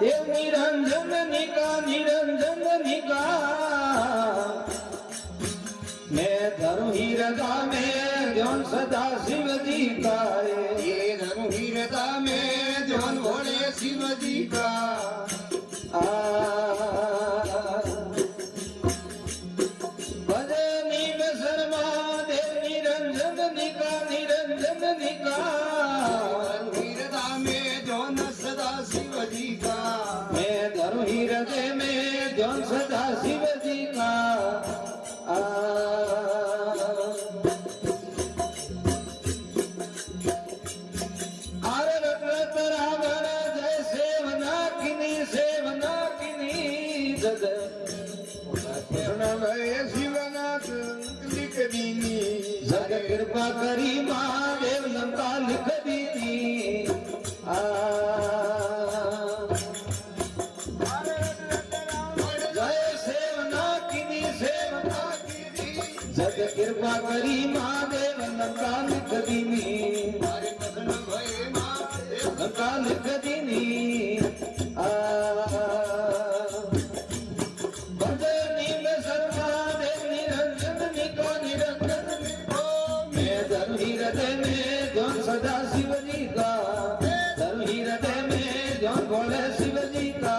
देव निरंजन निका मैं धर्म हीरदा में ध्यान सदा शिव जी का ये धर्म हीरदा में ध्यान भोले शिव जी का भजनी में शर्मा देव निरंजन निका हीरदा में ध्यान सदा शिव जी का मैं धर्म हीरदे में ध्यान सदा शिव जी का शिवनाथ लिख दीनी जग कृपा करी महादेव लंका लिख दीनी जय सेवना किनी जग कृपा करी महादेव लंका लिख दीनी लंका लिख दीनी हृदय में ध्यान सदा शिव जी का धर्म हृदय में ध्यान भोले शिव जी का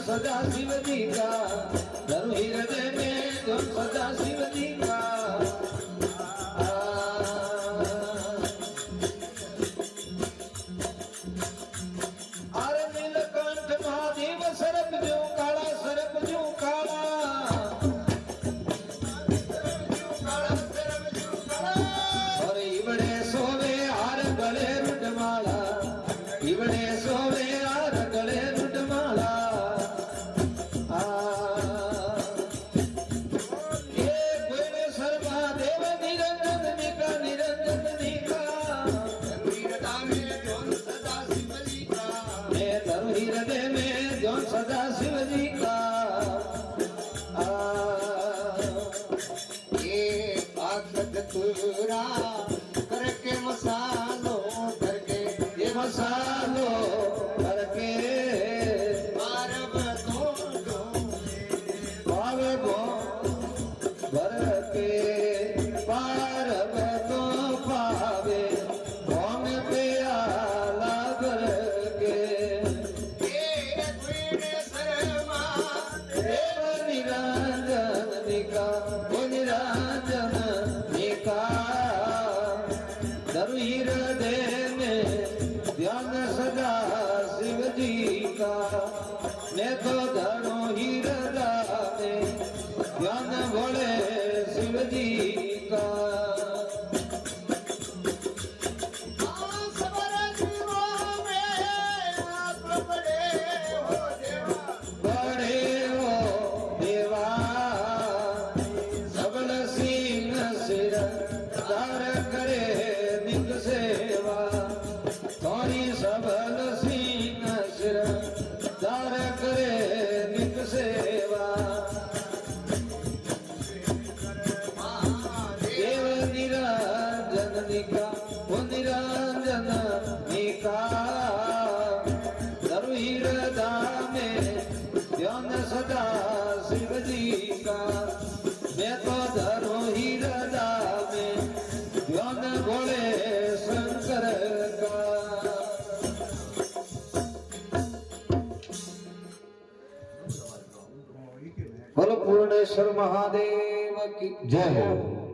सदा शिव जी का धर्म हृदय में ध्यान सदा शिव जी का अरे नीलकंठ महादेव सरप जो काला और इबड़े सोवे हार गले रुटमाला इबड़े सोवे हार गले रुटमाला हृदय में ध्यान सदा शिव जी का ये आखत तुरा करके मसालो करके ये मसालो करके पारव तो पावे बो भर के पारव तो पावे भोम पे आला करके निरंजन निका धर्म हृदय में ध्यान सदा शिव जी का मैं तो धरो हृदय में ध्यान भोले शिव जी का करे निज सेवा वो निरंजन निका धर्म हृदय में ध्यान सदा शिव जी का मैं तो धर्म हृदय में ध्यान भोले शंकर का बोलो पूर्णेश्वर महादेव की जय हो।